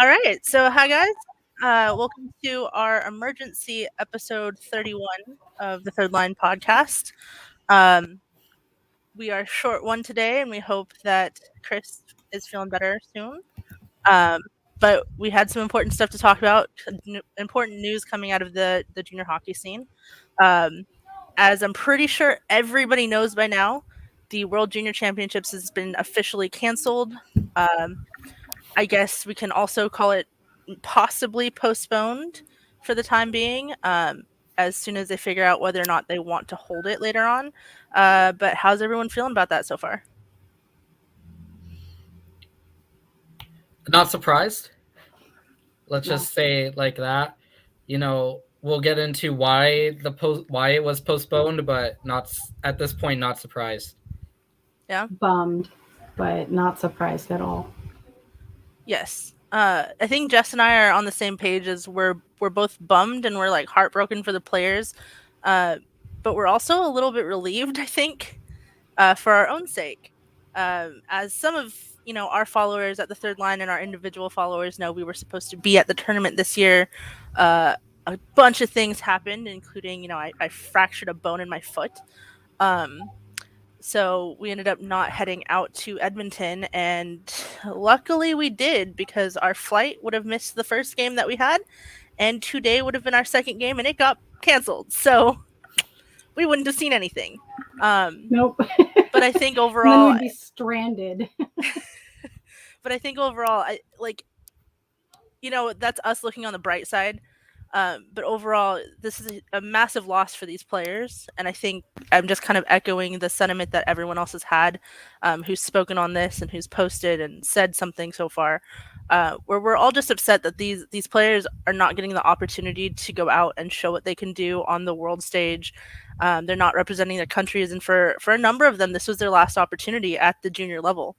All right. So, hi, guys. Welcome to our emergency episode 31 of the Third Line podcast. We are short one today, and we hope that Chris is feeling better soon. Um, but we had some important stuff to talk about, important news coming out of the junior hockey scene. Um, as I'm pretty sure everybody knows by now, the World Junior Championships has been officially canceled. I guess we can also call it possibly postponed for the time being, as soon as they figure out whether or not they want to hold it later on. But how's everyone feeling about that so far? Not surprised. Let's No. just say like that. We'll get into why it was postponed, but not at this point. Not surprised. Yeah. Bummed, but not surprised at all. Yes. I think Jess and I are on the same page as we're both bummed and we're like heartbroken for the players, but we're also a little bit relieved. I think, for our own sake, as some of our followers at the Third Line and our individual followers know, we were supposed to be at the tournament this year. A bunch of things happened, including I fractured a bone in my foot. So we ended up not heading out to Edmonton, and luckily we did, because our flight would have missed the first game that we had, and today would have been our second game, and it got canceled. So we wouldn't have seen anything. Nope. But I think And then overall, we'd be stranded. but I think overall, that's us looking on the bright side. But overall, this is a massive loss for these players, and I think I'm just kind of echoing the sentiment that everyone else has had, who's spoken on this and who's posted and said something so far, where we're all just upset that these players are not getting the opportunity to go out and show what they can do on the world stage. They're not representing their countries, and for a number of them, this was their last opportunity at the junior level.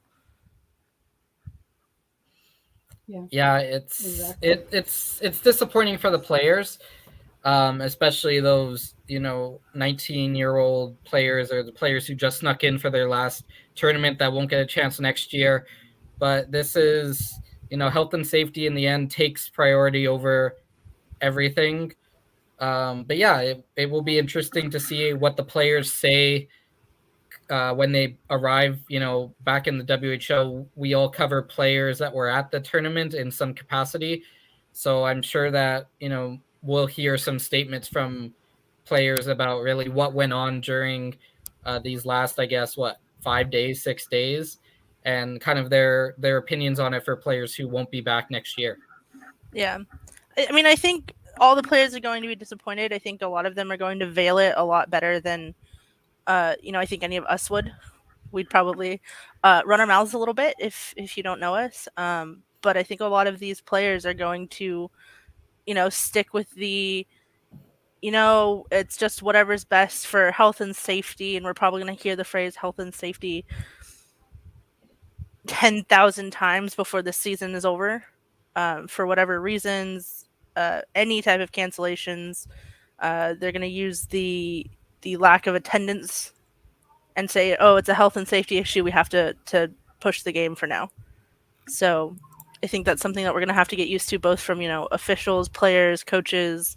Yeah, it's disappointing for the players, especially those 19-year-old players or the players who just snuck in for their last tournament that won't get a chance next year. But this is health and safety in the end takes priority over everything. But yeah, it will be interesting to see what the players say when they arrive, back in the WHO. We all cover players that were at the tournament in some capacity. So I'm sure that, we'll hear some statements from players about really what went on during these last, I guess, 5 days, 6 days, and kind of their opinions on it for players who won't be back next year. Yeah. I mean, I think all the players are going to be disappointed. I think a lot of them are going to veil it a lot better than I think any of us would. We'd probably run our mouths a little bit if you don't know us. But I think a lot of these players are going to, stick with the, it's just whatever's best for health and safety. And we're probably going to hear the phrase health and safety 10,000 times before the season is over, for whatever reasons, any type of cancellations. They're going to use the lack of attendance and say, oh, it's a health and safety issue, we have to push the game for now. So I think that's something that we're going to have to get used to, both from, officials, players, coaches,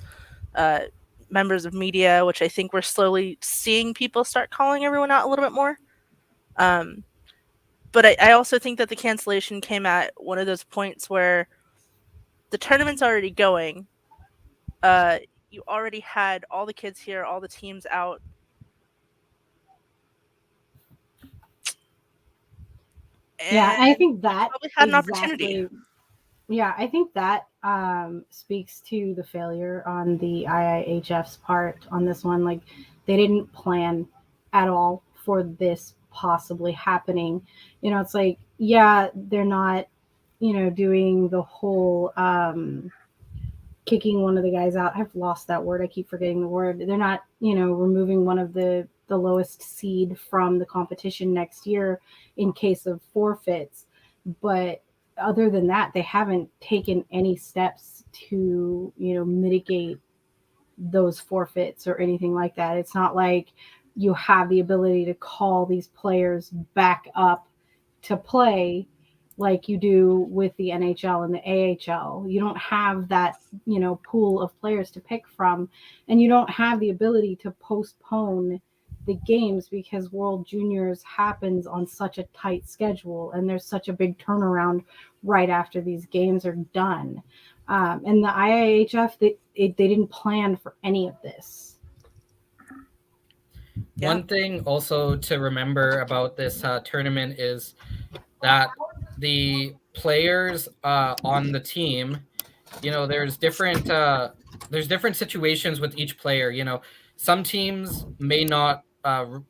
members of media, which I think we're slowly seeing people start calling everyone out a little bit more. But I also think that the cancellation came at one of those points where the tournament's already going. You already had all the kids here, all the teams out. Yeah, I think that probably had an opportunity. Yeah, I think that speaks to the failure on the IIHF's part on this one. Like, they didn't plan at all for this possibly happening. It's like, yeah, they're not, doing the whole kicking one of the guys out. I've lost that word. I keep forgetting the word. They're not, removing one of the lowest seed from the competition next year in case of forfeits. But other than that, they haven't taken any steps to, mitigate those forfeits or anything like that. It's not like you have the ability to call these players back up to play like you do with the NHL and the AHL. You don't have that, pool of players to pick from, and you don't have the ability to postpone the games because World Juniors happens on such a tight schedule and there's such a big turnaround right after these games are done. And the IIHF, they didn't plan for any of this. Yeah. One thing also to remember about this tournament is that the players on the team, there's different situations with each player. Some teams may not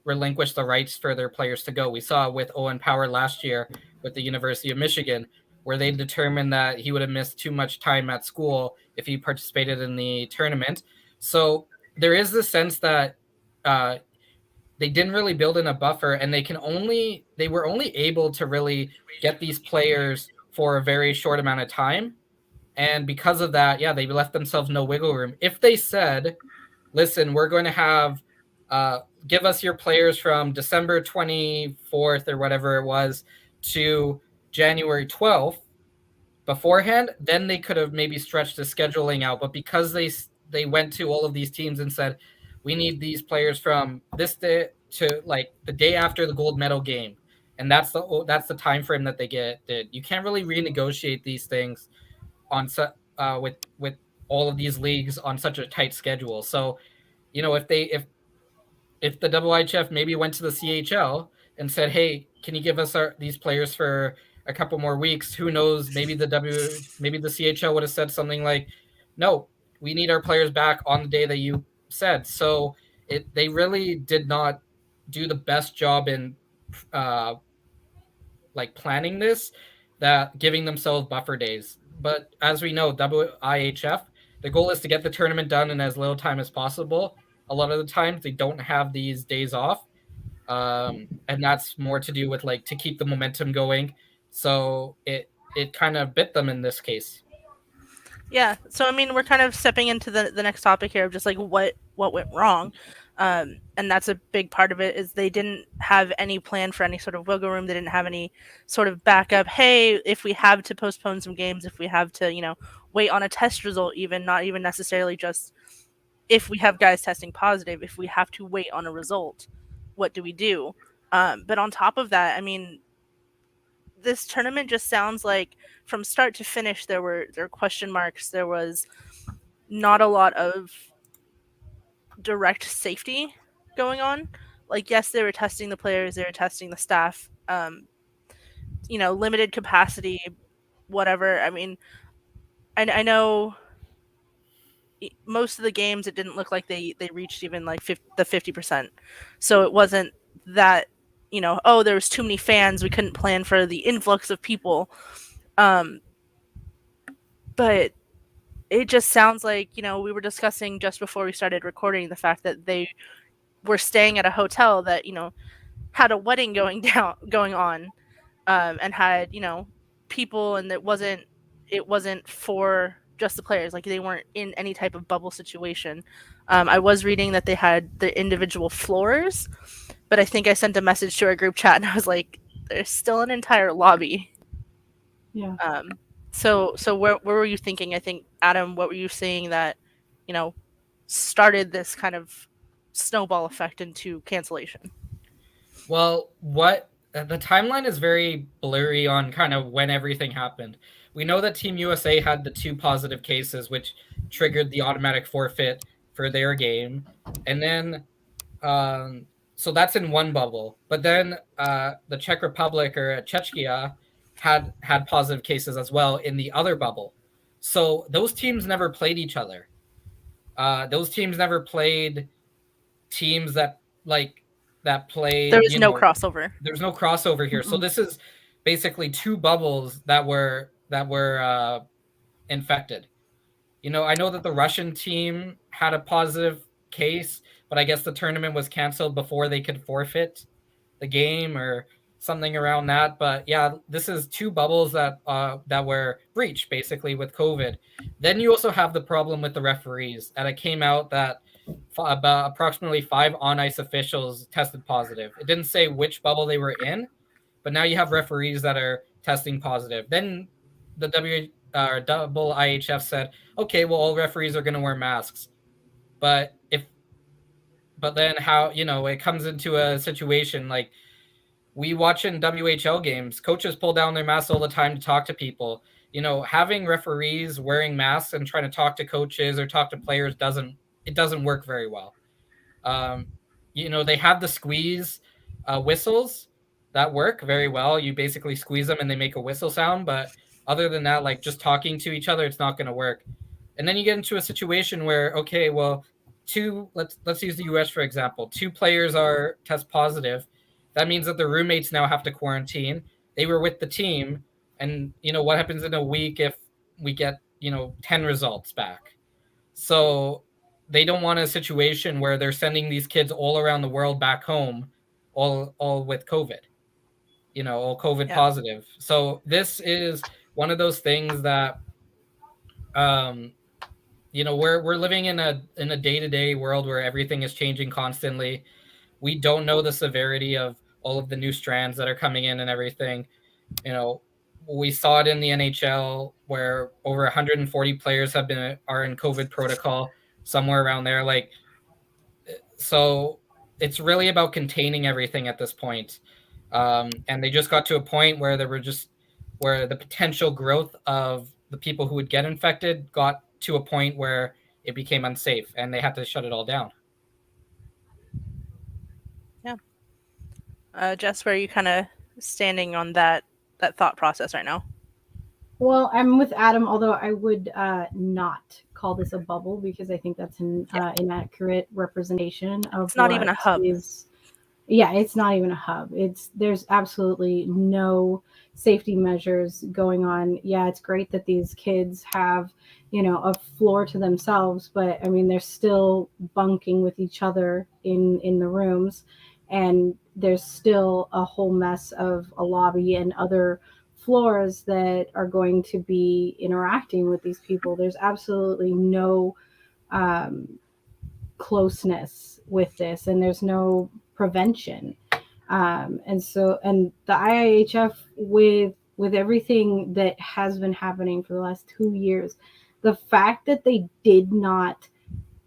relinquish the rights for their players to go. We saw with Owen Power last year with the University of Michigan, where they determined that he would have missed too much time at school if he participated in the tournament. So there is this sense that they didn't really build in a buffer, and they were only able to really get these players for a very short amount of time. And because of that, they left themselves no wiggle room. If they said, listen, we're going to have give us your players from December 24th or whatever it was to January 12th beforehand, then they could have maybe stretched the scheduling out. But because they went to all of these teams and said, we need these players from this day to like the day after the gold medal game, and that's the time frame that they did. You can't really renegotiate these things on with all of these leagues on such a tight schedule. So, if the WHF maybe went to the CHL and said, hey, can you give us these players for a couple more weeks? Who knows? Maybe the CHL would have said something like, no, we need our players back on the day that you said. So they really did not do the best job in planning this, that giving themselves buffer days. But as we know, WIHF, the goal is to get the tournament done in as little time as possible. A lot of the times they don't have these days off. And that's more to do with to keep the momentum going. So it kind of bit them in this case. Yeah. So I mean, we're kind of stepping into the next topic here of just what went wrong. And that's a big part of it is they didn't have any plan for any sort of wiggle room. They didn't have any sort of backup. Hey, if we have to postpone some games, if we have to, wait on a test result, even not even necessarily just if we have guys testing positive, if we have to wait on a result, what do we do? But on top of that, I mean, this tournament just sounds like from start to finish there were question marks. There was not a lot of direct safety going on. Yes, they were testing the players, they were testing the staff, limited capacity, whatever. I mean, I know most of the games it didn't look like they reached even the 50%. So it wasn't that, there was too many fans, we couldn't plan for the influx of people. But it just sounds like, we were discussing just before we started recording the fact that they were staying at a hotel that, had a wedding going on, and had, people, and it wasn't for just the players. They weren't in any type of bubble situation. I was reading that they had the individual floors, but I think I sent a message to our group chat and I was like, there's still an entire lobby. Yeah. So where were you thinking? I think, Adam, what were you seeing that, started this kind of snowball effect into cancellation? Well, the timeline is very blurry on kind of when everything happened. We know that Team USA had the 2 positive cases, which triggered the automatic forfeit for their game. And then, so that's in one bubble. But then the Czech Republic or Czechia had positive cases as well in the other bubble. So those teams never played each other. Those teams never played teams that played. There was no crossover. There's no crossover here. Mm-hmm. So this is basically 2 bubbles that were infected. I know that the Russian team had a positive case, but I guess the tournament was canceled before they could forfeit the game or something around that. But yeah, this is 2 bubbles that were breached basically with COVID. Then you also have the problem with the referees, and it came out that about approximately 5 on ice officials tested positive. It didn't say which bubble they were in, but now you have referees that are testing positive. Then the double IHF said, okay, well, all referees are going to wear masks. But then how, it comes into a situation like we watch in WHL games, coaches pull down their masks all the time to talk to people. Having referees wearing masks and trying to talk to coaches or talk to players doesn't work very well. They have the squeeze whistles that work very well. You basically squeeze them and they make a whistle sound. But other than that, like just talking to each other, it's not going to work. And then you get into a situation where, okay, well, let's use the US for example. 2 players are test positive. That means that their roommates now have to quarantine. They were with the team, and what happens in a week if we get 10 results back? So they don't want a situation where they're sending these kids all around the world back home, all with COVID, all COVID positive. So this is one of those things that, we're living in a day-to-day world where everything is changing constantly. We don't know the severity of all of the new strands that are coming in and everything. We saw it in the NHL where over 140 players are in COVID protocol, somewhere around there. So it's really about containing everything at this point. And they just got to a point where where the potential growth of the people who would get infected got to a point where it became unsafe and they had to shut it all down. Yeah. Jess, where are you kind of standing on that thought process right now? Well, I'm with Adam, although I would not call this a bubble because I think that's an inaccurate representation of it's not even a hub. Yeah, it's not even a hub. There's absolutely no safety measures going on. Yeah, it's great that these kids have, a floor to themselves, but I mean, they're still bunking with each other in the rooms, and there's still a whole mess of a lobby and other floors that are going to be interacting with these people. There's absolutely no closeness with this, and there's no prevention. And the IIHF with everything that has been happening for the last 2 years, the fact that they did not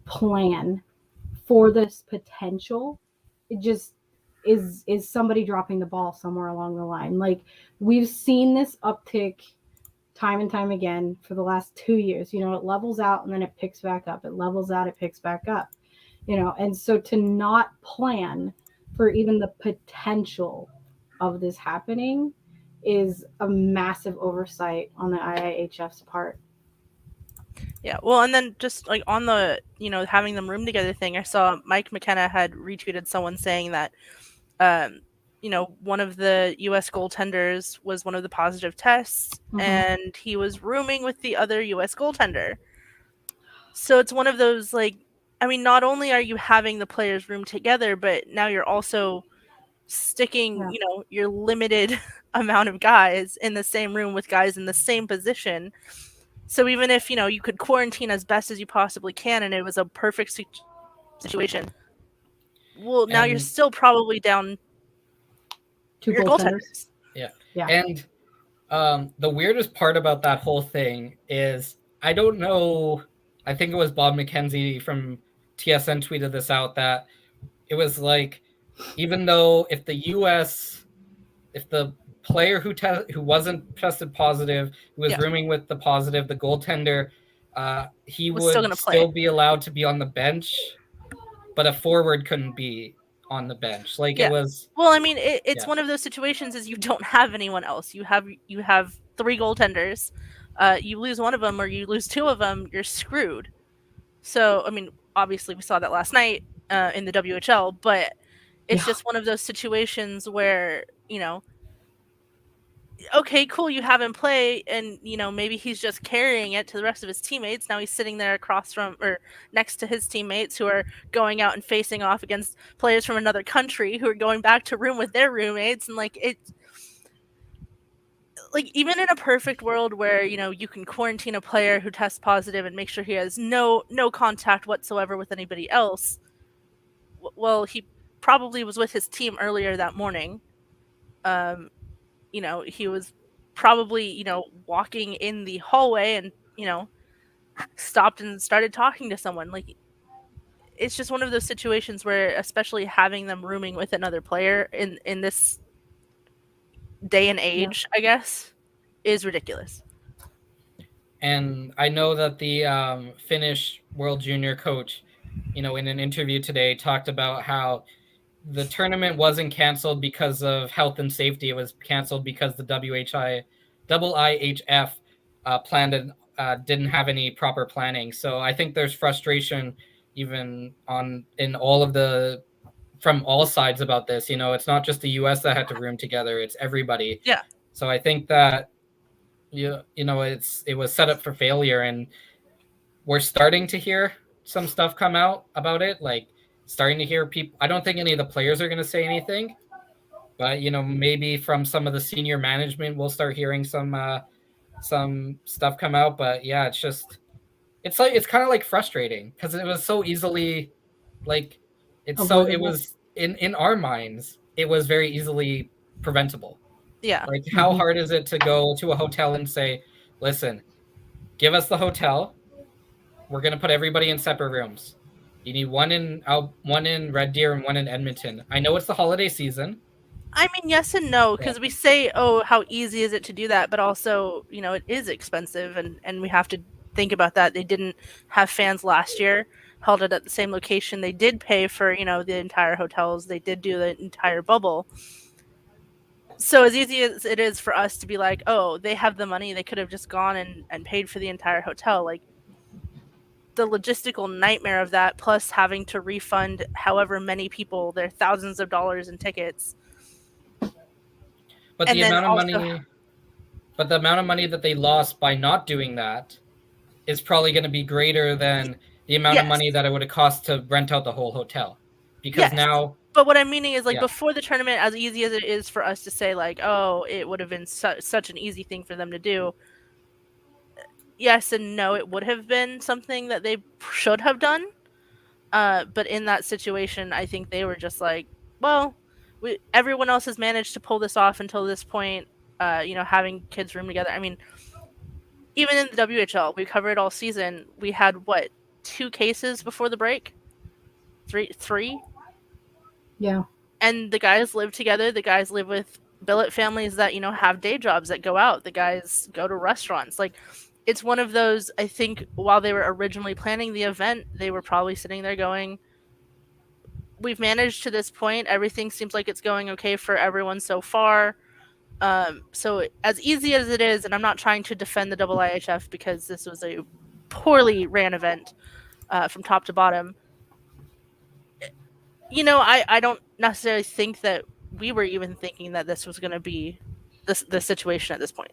plan for this potential, it just is somebody dropping the ball somewhere along the line. Like, we've seen this uptick time and time again for the last 2 years. It levels out and then it picks back up. It levels out, it picks back up. And so to not plan for even the potential of this happening is a massive oversight on the IIHF's part. Yeah, well, and then just like on the, having them room together thing, I saw Mike McKenna had retweeted someone saying that, one of the U.S. goaltenders was one of the positive tests, and he was rooming with the other U.S. goaltender. So it's one of those, like, I mean, not only are you having the players room together, but now you're also sticking, your limited amount of guys in the same room with guys in the same position. So even if, you could quarantine as best as you possibly can and it was a perfect situation, well, now you're still probably down 2 goaltenders. Yeah. And the weirdest part about that whole thing is, I don't know, I think it was Bob McKenzie from TSN tweeted this out, that it was like, even though if the player who wasn't tested positive, who was rooming with the positive, the goaltender, he would still be allowed to be on the bench, but a forward couldn't be on the bench. It was. Well, I mean, it's one of those situations is you don't have anyone else. You have 3 goaltenders. You lose one of them or you lose 2 of them, you're screwed. So, I mean, obviously we saw that last night in the WHL, but it's just one of those situations where, okay, cool, you have him play, and maybe he's just carrying it to the rest of his teammates. Now he's sitting there across from or next to his teammates who are going out and facing off against players from another country who are going back to room with their roommates, and even in a perfect world where you can quarantine a player who tests positive and make sure he has no contact whatsoever with anybody else. Well, he probably was with his team earlier that morning. he was probably walking in the hallway and stopped and started talking to someone. Like, it's just one of those situations where, especially having them rooming with another player in this day and age, I guess, is ridiculous. And I know that the Finnish World Junior coach, in an interview today, talked about how the tournament wasn't canceled because of health and safety. It was canceled because the IIHF planned didn't have any proper planning. So I think there's frustration even in all of from all sides about this. It's not just the U.S. that had to room together; it's everybody. Yeah. So I think that it was set up for failure, and we're starting to hear some stuff come out about it, like starting to hear people. I don't think any of the players are going to say anything, but maybe from some of the senior management we'll start hearing some stuff come out. But yeah, it's kind of like frustrating because it was so easily like it was in our minds, it was very easily preventable. Yeah. Like, how hard is it to go to a hotel and say, listen, give us the hotel, we're going to put everybody in separate rooms. You need one in Red Deer and one in Edmonton. I know it's the holiday season. I mean, yes and no, because we say, oh, how easy is it to do that? But also, it is expensive, and we have to think about that. They didn't have fans last year, held it at the same location. They did pay for, the entire hotels. They did do the entire bubble. So as easy as it is for us to be like, oh, they have the money, they could have just gone and paid for the entire hotel. Like, the logistical nightmare of that, plus having to refund however many people their thousands of dollars in tickets. But the amount of money that they lost by not doing that is probably going to be greater than the amount of money that it would have cost to rent out the whole hotel. Because now... But what I'm meaning is, like, before the tournament, as easy as it is for us to say, like, oh, it would have been such an easy thing for them to do. Yes and no, it would have been something that they should have done. But in that situation, I think they were just like, well, everyone else has managed to pull this off until this point, having kids room together. I mean, even in the WHL, we covered all season. We had, 2 cases before the break? 3? Yeah. And the guys live together. The guys live with billet families that, have day jobs, that go out. The guys go to restaurants. Like, it's one of those, I think, while they were originally planning the event, they were probably sitting there going, we've managed to this point. Everything seems like it's going okay for everyone so far. So as easy as it is, and I'm not trying to defend the IIHF because this was a poorly ran event from top to bottom. I don't necessarily think that we were even thinking that this was going to be the situation at this point.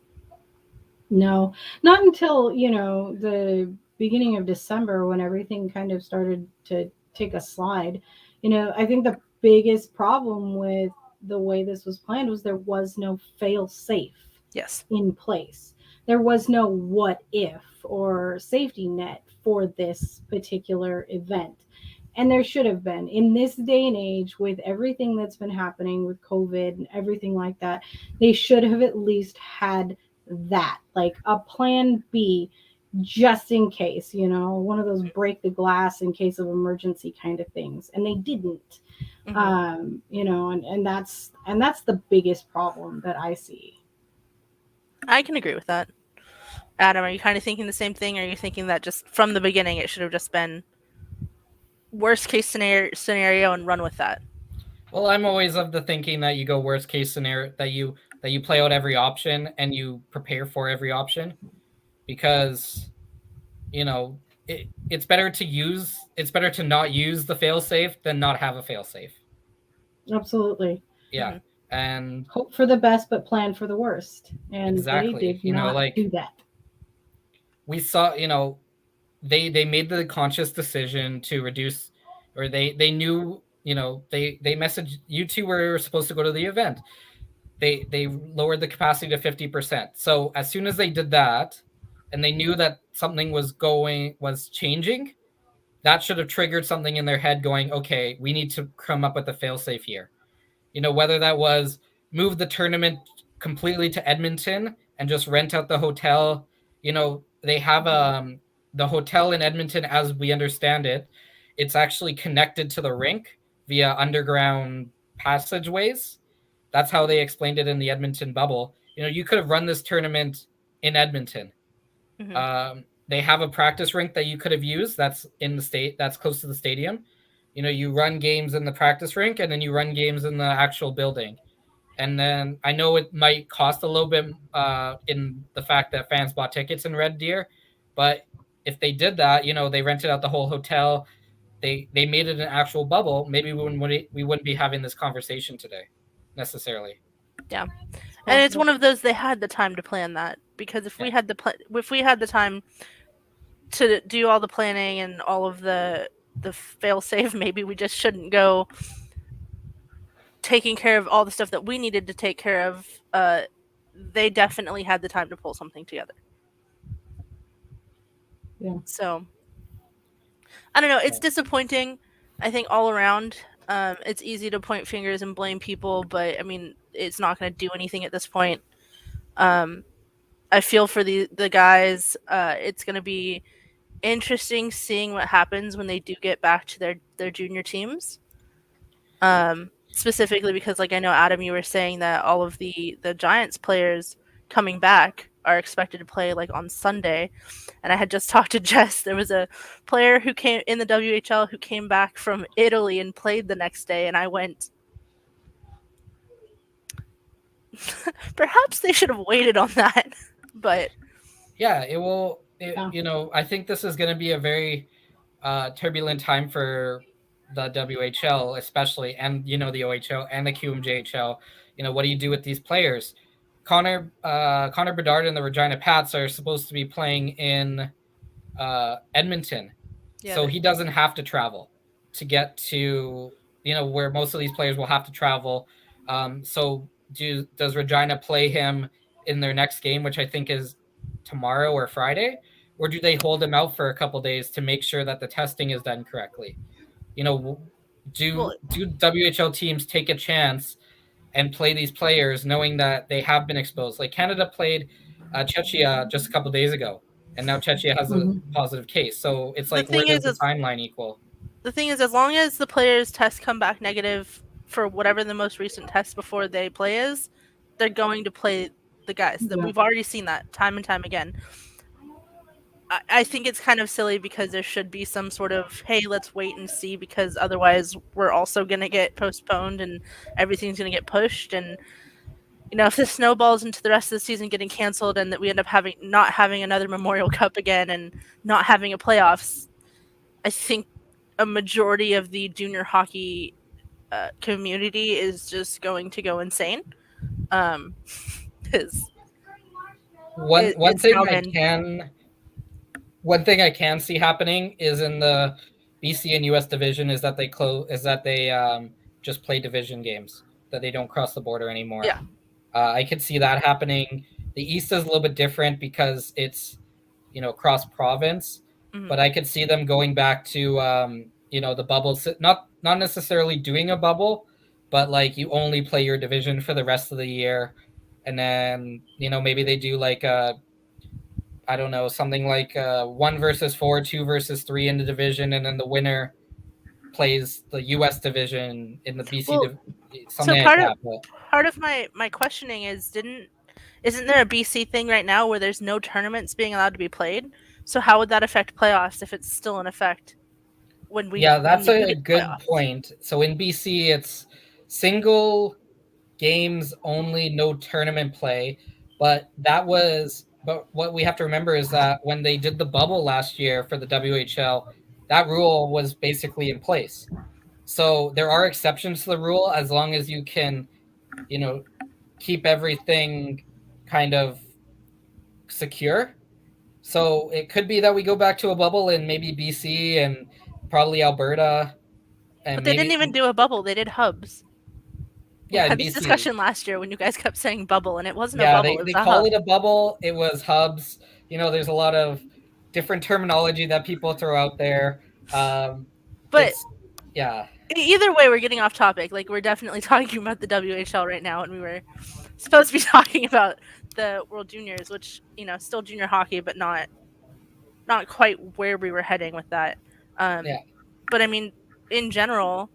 No, not until, the beginning of December, when everything kind of started to take a slide. I think the biggest problem with the way this was planned was there was no fail safe in place. There was no what if or safety net for this particular event. And there should have been. In this day and age, with everything that's been happening with COVID and everything like that, they should have at least had that, like a plan B, just in case, one of those break the glass in case of emergency kind of things. And they didn't. And that's the biggest problem that I see. I can agree with that. Adam, are you kind of thinking the same thing, or are you thinking that just from the beginning it should have just been worst case scenario and run with that? Well, I'm always of the thinking that you go worst case scenario, that you play out every option and you prepare for every option, because it's better to not use the fail safe than not have a fail safe. Absolutely. Yeah. Mm-hmm. And hope for the best but plan for the worst, and exactly. They did not do that. We saw, they made the conscious decision to reduce, or they knew, they messaged, you two were supposed to go to the event. They lowered the capacity to 50%. So as soon as they did that, and they knew that something was changing, that should have triggered something in their head going, okay, we need to come up with a fail-safe here. Whether that was move the tournament completely to Edmonton and just rent out the hotel. They have the hotel in Edmonton, as we understand it. It's actually connected to the rink via underground passageways. That's how they explained it in the Edmonton bubble. You could have run this tournament in Edmonton. They have a practice rink that you could have used. That's in the state. That's close to the stadium. You run games in the practice rink, and then you run games in the actual building. And then I know it might cost a little bit in the fact that fans bought tickets in Red Deer, but if they did that, they rented out the whole hotel. They made it an actual bubble. Maybe we wouldn't be having this conversation today, necessarily. Yeah, and it's one of those, they had the time to plan that, because if we had the time to do all the planning and all of the fail safe, maybe we just shouldn't go taking care of all the stuff that we needed to take care of. They definitely had the time to pull something together. Yeah. So I don't know. It's disappointing, I think, all around. It's easy to point fingers and blame people, but I mean, it's not going to do anything at this point. I feel for the guys. It's going to be interesting seeing what happens when they do get back to their junior teams. Specifically because, like, I know, Adam, you were saying that all of the Giants players coming back are expected to play like on Sunday, and I had just talked to Jess. There was a player who came in the WHL who came back from Italy and played the next day, and I went, perhaps they should have waited on that. But yeah, it will. I think this is going to be a very turbulent time for the WHL, especially, and the OHL and the QMJHL. What do you do with these players? Connor Bedard and the Regina Pats are supposed to be playing in Edmonton, so he doesn't have to travel to get to where most of these players will have to travel. So does Regina play him in their next game, which I think is tomorrow or Friday, or do they hold him out for a couple days to make sure that the testing is done correctly? Do WHL teams take a chance and play these players knowing that they have been exposed? Like Canada played Czechia just a couple days ago, and now Czechia has a positive case. So it's like, where does the timeline equal? The thing is, as long as the players' tests come back negative for whatever the most recent test before they play is, they're going to play the guys. We've already seen that time and time again. I think it's kind of silly because there should be some sort of, hey, let's wait and see, because otherwise we're also going to get postponed and everything's going to get pushed. And, if this snowballs into the rest of the season getting canceled and that we end up not having another Memorial Cup again and not having a playoffs, I think a majority of the junior hockey community is just going to go insane. One thing I can see happening is in the BC and US division is that they just play division games, that they don't cross the border anymore. Yeah. I could see that happening. The East is a little bit different because it's, cross province, but I could see them going back to, the bubble, not necessarily doing a bubble, but like you only play your division for the rest of the year. And then, maybe they do like I don't know, something like 1 versus 4, 2 versus 3 in the division, and then the winner plays the U.S. division in the BC division. So part of my questioning is, isn't there a BC thing right now where there's no tournaments being allowed to be played? So how would that affect playoffs if it's still in effect? That's a good point. So in BC, it's single games only, no tournament play, but what we have to remember is that when they did the bubble last year for the WHL, that rule was basically in place. So there are exceptions to the rule as long as you can, keep everything kind of secure. So it could be that we go back to a bubble in maybe BC and probably Alberta. But they didn't even do a bubble. They did hubs. Yeah, we had this discussion last year when you guys kept saying bubble, and it wasn't a bubble. They call it a bubble. It was hubs. There's a lot of different terminology that people throw out there. But Either way, we're getting off topic. Like, we're definitely talking about the WHL right now, and we were supposed to be talking about the World Juniors, which, still junior hockey, but not quite where we were heading with that. Yeah. But I mean, in general,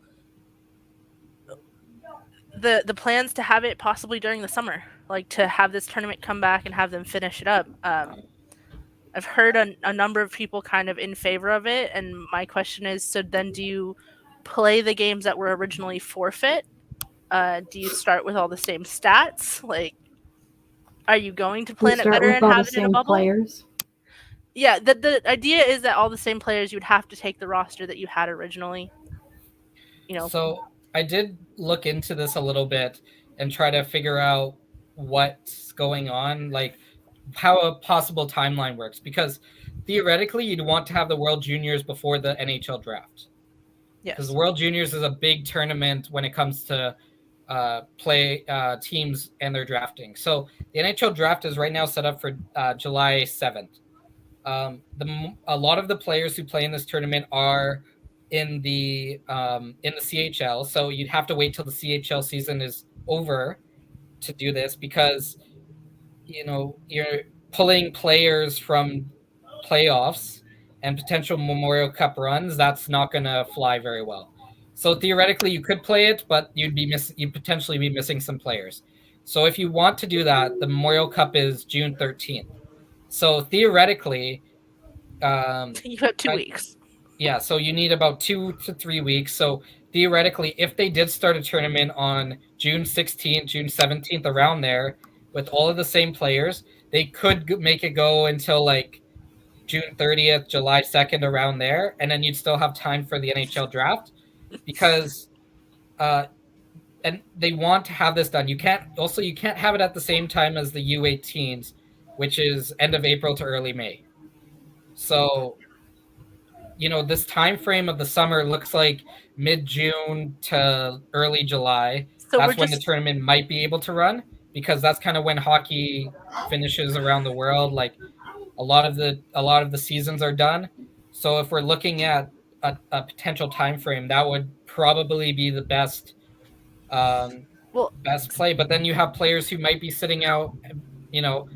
the plans to have it possibly during the summer, like to have this tournament come back and have them finish it up. I've heard a number of people kind of in favor of it, and my question is: so then, do you play the games that were originally forfeit? Do you start with all the same stats? Like, are you going to We plan it start better with and all the have it in a same bubble? players. Yeah, the idea is that all the same players, you'd have to take the roster that you had originally. So I did look into this a little bit and try to figure out what's going on, like how a possible timeline works. Because theoretically, you'd want to have the World Juniors before the NHL draft. Because the Yes. World Juniors is a big tournament when it comes to play teams and their drafting. So the NHL draft is right now set up for July 7th. A lot of the players who play in this tournament are in the CHL, so you'd have to wait till the CHL season is over to do this because you're pulling players from playoffs and potential Memorial Cup runs. That's not going to fly very well. So theoretically, you could play it, but you'd potentially be missing some players. So if you want to do that, the Memorial Cup is June 13th. So theoretically, You have 2 right, weeks. yeah, so you need about 2 to 3 weeks. So theoretically, if they did start a tournament on June 16th, June 17th, around there, with all of the same players, they could make it go until like June 30th, July 2nd, around there, and then you'd still have time for the NHL draft because uh, and they want to have this done. You can't have it at the same time as the U18s, which is end of April to early May. So this time frame of the summer looks like mid-June to early July. So we're That's when the just tournament might be able to run because that's kind of when hockey finishes around the world. Like a lot of the seasons are done. So if we're looking at a potential time frame, that would probably be the um, well. best play. But then you have players who might be sitting out. You know,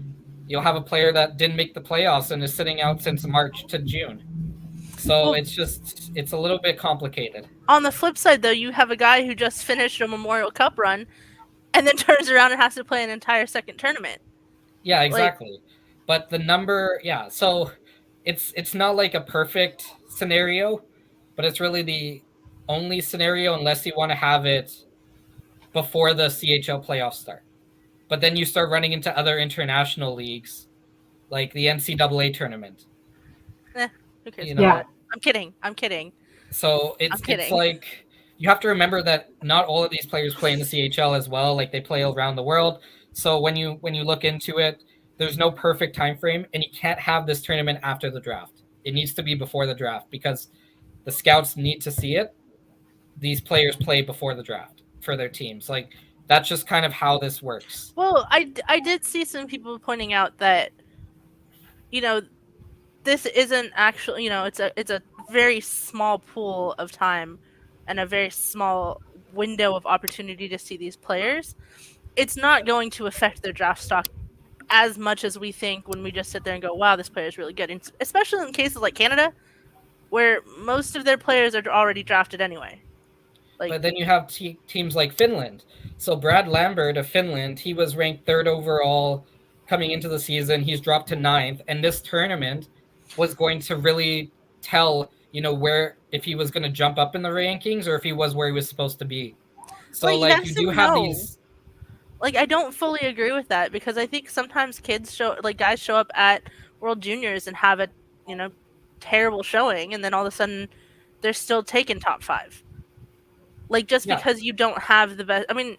you'll have a player that didn't make the playoffs and is sitting out since March to June. So Well, it's a little bit complicated. on the flip side, though, you have a guy who just finished a Memorial Cup run and then turns around and has to play an entire second tournament. Yeah, Like, exactly. But the number, yeah, so it's not like a perfect scenario, but it's really the only scenario unless you want to have it before the CHL playoffs start. But then you start running into other international leagues like the NCAA tournament. who cares You about Yeah. it? know, I'm kidding. I'm kidding. So I'm it's kidding. like you have to remember that not all of these players play in the CHL as well. Like they play around the world. So when you look into it, there's no perfect time frame, and you can't have this tournament after the draft. It needs to be before the draft because the scouts need to see it. These players play before the draft for their teams. Like that's just kind of how this works. Well, I did see some people pointing out that, you know, this isn't actually, it's a very small pool of time and a very small window of opportunity to see these players. It's not going to affect their draft stock as much as we think when we just sit there and go, wow, this player is really good. And especially in cases like Canada, where most of their players are already drafted anyway. Like, But then you have teams like Finland. So Brad Lambert of Finland, he was ranked third overall coming into the season. He's dropped to ninth, and this tournament was going to really tell where if he was going to jump up in the rankings or if he was where he was supposed to be. well, So like you yes do and have no. these. Like, I don't fully agree with that because I think sometimes guys show up at World Juniors and have a, you know, terrible showing, and then all of a sudden they're still taking top five. Like, just Yeah, because you don't have the best. I mean,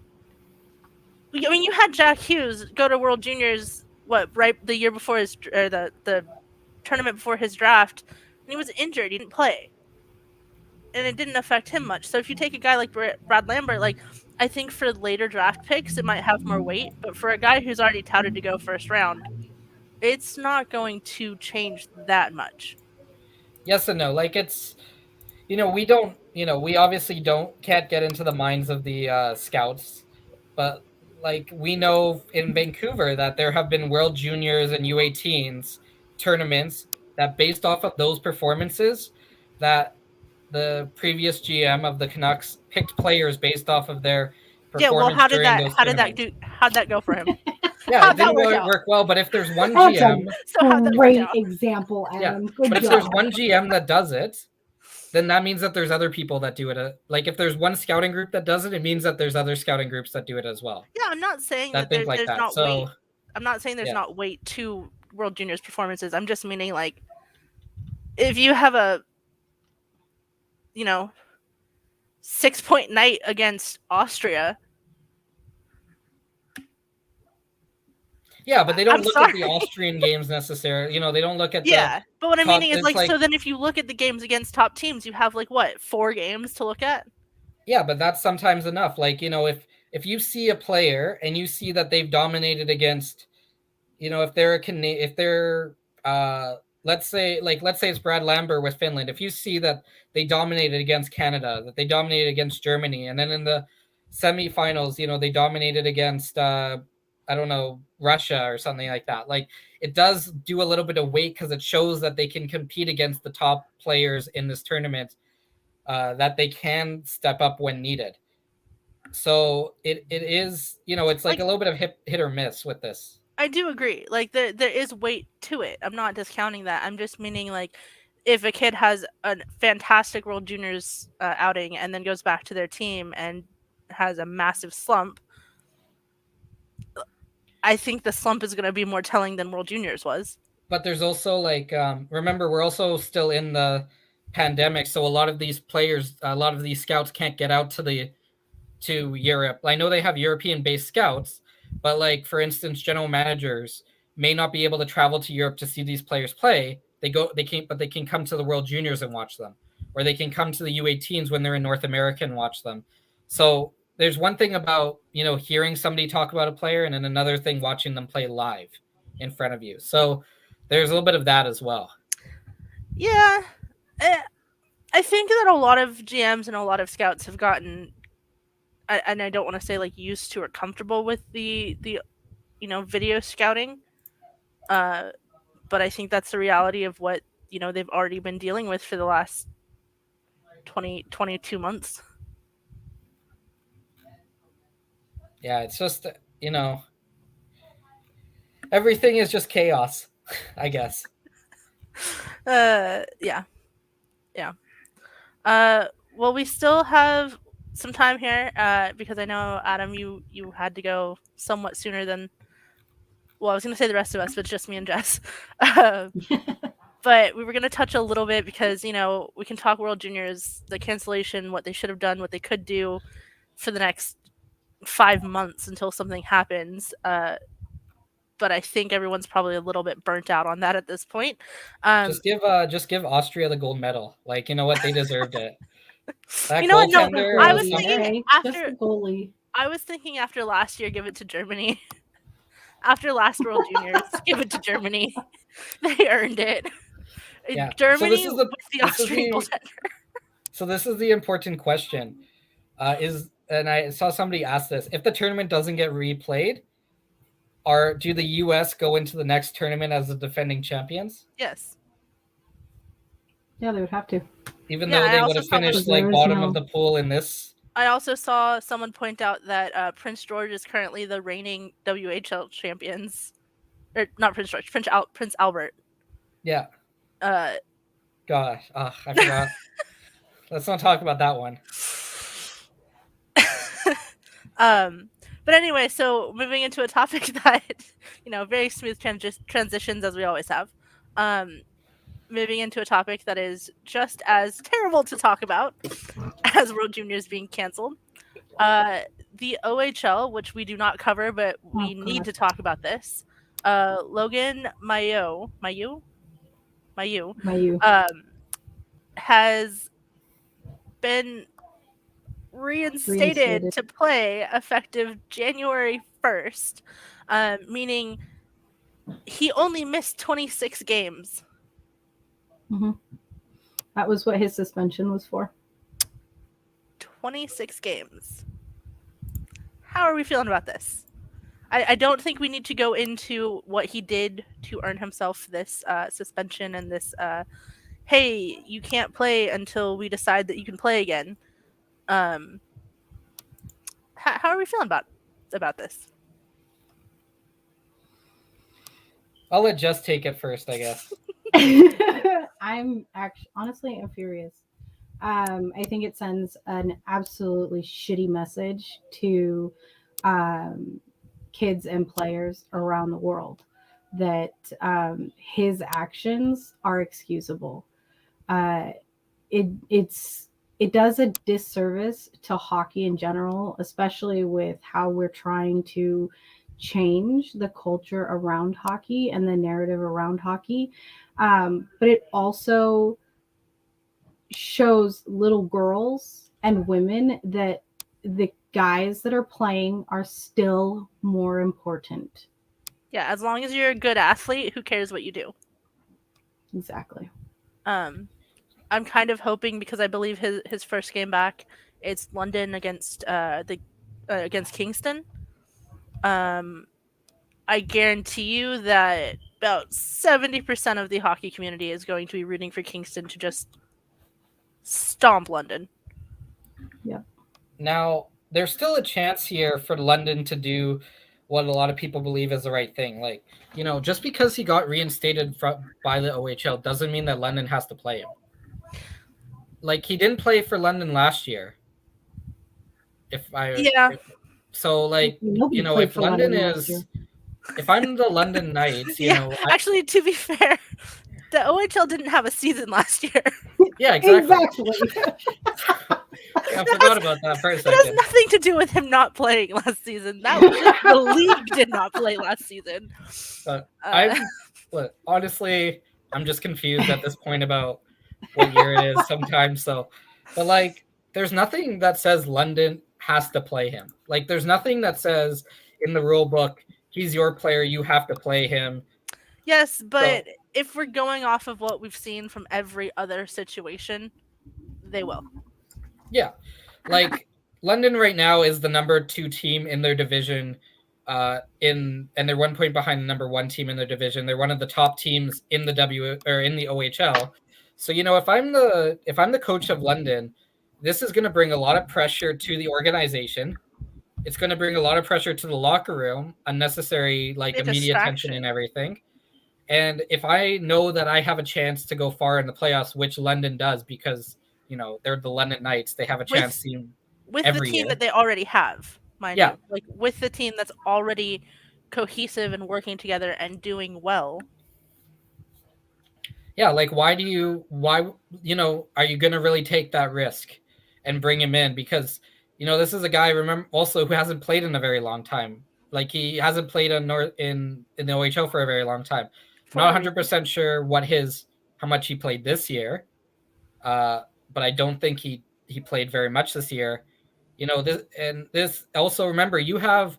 you had Jack Hughes go to World Juniors right the year before the tournament before his draft, and he was injured. He didn't play, and it didn't affect him much. So if you take a guy like Brad Lambert, like, I think for later draft picks it might have more weight, but for a guy who's already touted to go first round, it's not going to change that much. yes and no. Like we don't we obviously can't get into the minds of the scouts, but like we know in Vancouver that there have been World Juniors and U18s tournaments that based off of those performances that the previous GM of the Canucks picked players based off of their Yeah, well, performance during those tournaments. how'd that go for him? Yeah, it How'd that didn't work out? work well, but if there's one That's GM, a How'd that work great out? example, yeah, Adam. Good but if job. there's one GM that does it, then that means that there's other people that do it. Like if there's one scouting group that does it, it means that there's other scouting groups that do it as well. Yeah, I'm not saying That that think like there's that. not weight. So I'm not saying there's yeah, not weight to World Juniors performances. I'm just meaning like if you have a 6-point night against Austria. yeah, but they I'm don't look at the sorry. Austrian games necessarily. They don't look at the Yeah, but what I'm top. meaning is It's like so then if you look at the games against top teams, you have like what 4 games to look at. yeah, but that's sometimes enough. Like if you see a player and you see that they've dominated against, if they're if they're let's say it's Brad Lambert with Finland. If you see that they dominated against Canada, that they dominated against Germany, and then in the semifinals, they dominated against I don't know, Russia or something like that. Like it does do a little bit of weight because it shows that they can compete against the top players in this tournament, that they can step up when needed. So it is, it's like a little bit of hit or miss with this. I do agree. Like there is weight to it. I'm not discounting that. I'm just meaning like if a kid has a fantastic World Juniors outing and then goes back to their team and has a massive slump, I think the slump is going to be more telling than World Juniors was. But there's also like remember we're also still in the pandemic, so a lot of these players, a lot of these scouts can't get out to Europe. I know they have European based scouts, but like for instance, general managers may not be able to travel to Europe to see these players play. They can come to the World Juniors and watch them, or they can come to the U18s when they're in North America and watch them. So there's one thing about hearing somebody talk about a player, and then another thing watching them play live in front of you. So there's a little bit of that as well. Yeah, I think that a lot of GMs and a lot of scouts have gotten, and I don't want to say like used to or comfortable with the video scouting, but I think that's the reality of what they've already been dealing with for the last 22 months. Yeah, it's just everything is just chaos, I guess. Yeah. Well, we still have some time here because I know, Adam, you had to go somewhat sooner than, well, I was going to say the rest of us, but it's just me and Jess. But we were going to touch a little bit because, we can talk World Juniors, the cancellation, what they should have done, what they could do for the next 5 months until something happens. But I think everyone's probably a little bit burnt out on that at this point. Just give Austria the gold medal. Like, you know what, they deserved it. That no, goaltender. I was thinking after just the goalie. I was thinking after last year, give it to Germany. After last World Juniors, give it to Germany. They earned it. Yeah. Germany with the Austrian goaltender. So this is the important question. And I saw somebody ask this: if the tournament doesn't get replayed, do the US go into the next tournament as the defending champions? Yes. Yeah, they would have to. Even though they would have finished like bottom of the pool in this. I also saw someone point out that Prince George is currently the reigning WHL champions. Or not Prince George, Prince Albert. Yeah. Gosh, I forgot. Let's not talk about that one. But anyway, so moving into a topic that, very smooth transitions as we always have. Moving into a topic that is just as terrible to talk about as World Juniors being canceled. The OHL, which we do not cover, but we need to talk about this. Logan Mailloux has been reinstated to play effective January 1st, meaning he only missed 26 games. Mm-hmm. That was what his suspension was for. 26 games. How are we feeling about this? I don't think we need to go into what he did to earn himself this suspension and this hey, you can't play until we decide that you can play again. Um, how are we feeling about this? I'll let Jess take it first, I guess. I'm actually honestly I'm furious. I think it sends an absolutely shitty message to um, kids and players around the world that his actions are excusable. Uh, it's it does a disservice to hockey in general, especially with how we're trying to change the culture around hockey and the narrative around hockey. But it also shows little girls and women that the guys that are playing are still more important. Yeah, as long as you're a good athlete, who cares what you do? Exactly. Um, I'm kind of hoping because I believe his first game back, it's London against the against Kingston. Um, I guarantee you that about 70% of the hockey community is going to be rooting for Kingston to just stomp London. Yep. Now, there's still a chance here for London to do what a lot of people believe is the right thing. Like, just because he got reinstated by the OHL doesn't mean that London has to play him. Like, he didn't play for London last year. Yeah. So, like, Nobody played if for London London last year. is, if I'm the London Knights, Yeah. Actually, to be fair, the OHL didn't have a season last year. Yeah, exactly. I forgot about that for a second. It has nothing to do with him not playing last season. That was just the league did not play last season. Honestly, I'm just confused at this point about what year it is sometimes. But like, there's nothing that says London has to play him. Like, there's nothing that says in the rule book he's your player, you have to play him. Yes, but if we're going off of what we've seen from every other situation, they will. Yeah. Like, London right now is the number 2 team in their division, and they're 1 point behind the number 1 team in their division. They're one of the top teams in the in the OHL. So, if I'm the coach of London, this is going to bring a lot of pressure to the organization. It's going to bring a lot of pressure to the locker room, unnecessary media attention and everything. And if I know that I have a chance to go far in the playoffs, which London does because they're the London Knights, they have a chance with the team that they already have, mind you. Like, with the team that's already cohesive and working together and doing well. Yeah, like, why are you going to really take that risk and bring him in? Because this is a guy, remember, also who hasn't played in a very long time. Like, he hasn't played in the OHL for a very long time. Not 100% sure how much he played this year, but I don't think he played very much this year. This also, remember, you have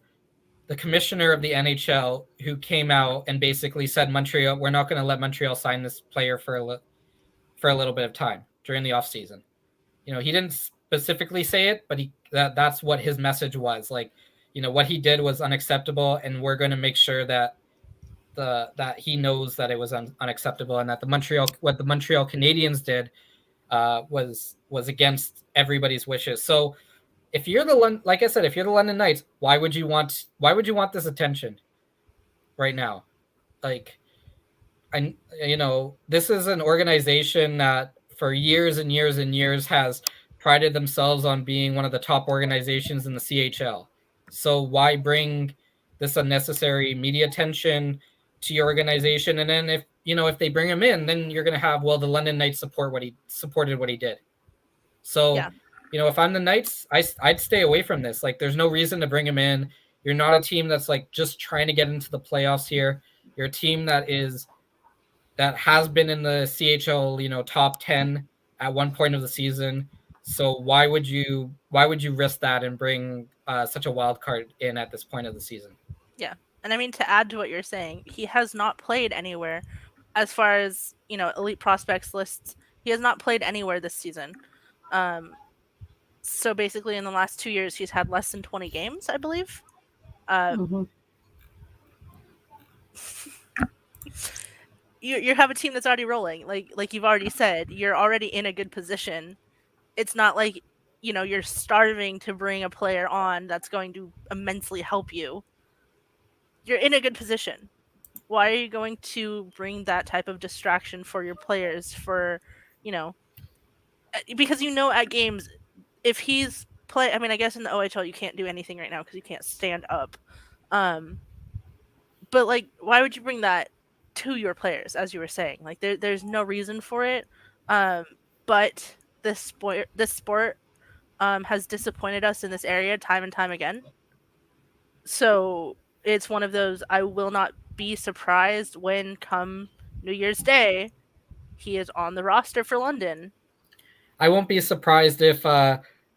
the commissioner of the NHL who came out and basically said we're not going to let Montreal sign this player for a little bit of time during the offseason. He didn't specifically say it, but that's what his message was. Like, what he did was unacceptable, and we're going to make sure that that he knows that it was unacceptable, and that what the Montreal Canadiens did was against everybody's wishes. So if you're like I said, if you're the London Knights, why would you want this attention right now? Like, this is an organization that for years and years and years has prided themselves on being one of the top organizations in the CHL. So why bring this unnecessary media attention to your organization? And then if they bring him in, then you're going to have, the London Knights supported what he did. So, if I'm the Knights, I'd stay away from this. Like, there's no reason to bring him in. You're not a team that's like just trying to get into the playoffs here. You're a team that has been in the CHL, top 10 at one point of the season. So why would you risk that and bring such a wild card in at this point of the season? Yeah. And I mean, to add to what you're saying, he has not played anywhere as far as, elite prospects lists. He has not played anywhere this season. So basically, in the last 2 years, he's had less than 20 games, I believe. Mm-hmm. You have a team that's already rolling. Like you've already said, you're already in a good position. It's not like you're starving to bring a player on that's going to immensely help you. You're in a good position. Why are you going to bring that type of distraction for your players you know because at games, if he's play I mean, I guess in the OHL you can't do anything right now because you can't stand up. Um but like, why would you bring that to your players, as you were saying? Like, there's no reason for it. Um but this sport has disappointed us in this area time and time again. So it's one of those, I will not be surprised when come New Year's Day he is on the roster for London. I won't be surprised if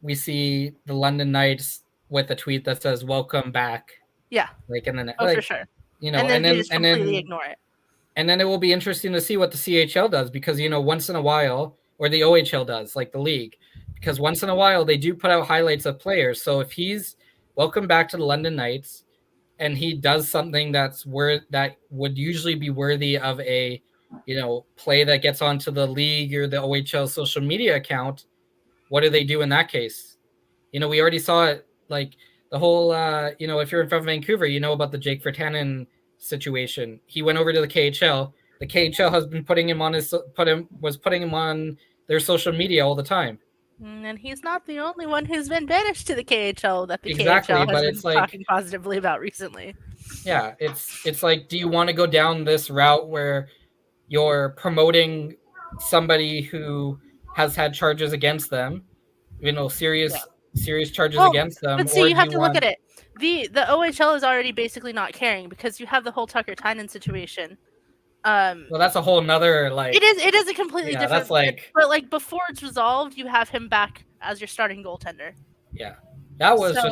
we see the London Knights with a tweet that says "Welcome back." Yeah. Like, and then Oh, for sure. and Then they then just completely ignore it. And then it will be interesting to see what the CHL does, because once in a while, or the OHL does, like the league, because once in a while they do put out highlights of players. So if he's welcome back to the London Knights and he does something that would usually be worthy of a play that gets onto the league or the OHL social media account, what do they do in that case? We already saw it, like the whole if you're from Vancouver, about the Jake Virtanen situation. He went over to the KHL. The KHL has been putting him on their social media all the time. And he's not the only one who's been banished to the KHL that the Exactly, KHL has but been it's like, talking positively about recently. Yeah, it's like, do you want to go down this route where you're promoting somebody who has had charges against them, serious charges against them, but see, or you do have you to look want? at it. The OHL is already basically not caring because you have the whole Tucker Tynan situation. Well, that's a whole nother, like, it is a completely yeah, that's different. like, But like, before it's resolved, you have him back as your starting goaltender. yeah, that was just So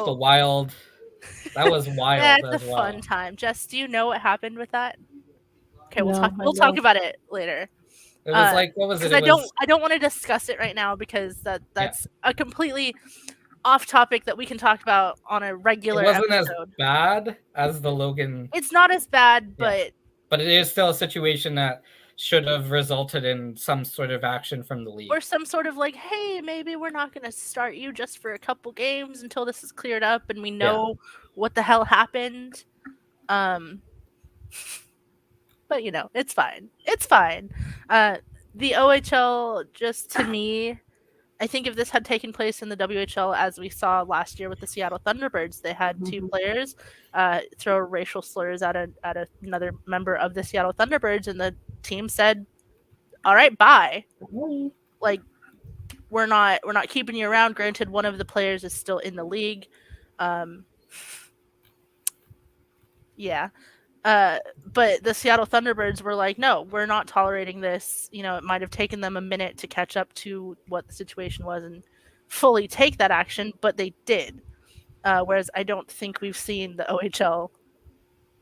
that was wild that's a as well. fun time. Jess, do you know what happened with that? Okay, we'll No, talk. I We'll talk don't. about it later. It was like, what was it? Because It was, I don't want to discuss it right now because yeah, that's a completely off topic that we can talk about on a it regular wasn't as episode. bad as the Logan, It's not as bad, yeah, but it is still a situation that should have resulted in some sort of action from the league. or some sort of like, hey, maybe we're not going to start you just for a couple games until this is cleared up and we know what the hell happened. But it's fine. It's fine. The OHL, just to me, I think if this had taken place in the WHL, as we saw last year with the Seattle Thunderbirds, they had two players throw racial slurs at another member of the Seattle Thunderbirds, and the team said, "All right, bye." Like, we're not keeping you around. Granted, one of the players is still in the league. Yeah. But the Seattle Thunderbirds were like, no, we're not tolerating this. It might have taken them a minute to catch up to what the situation was and fully take that action, but they did. Whereas I don't think we've seen the OHL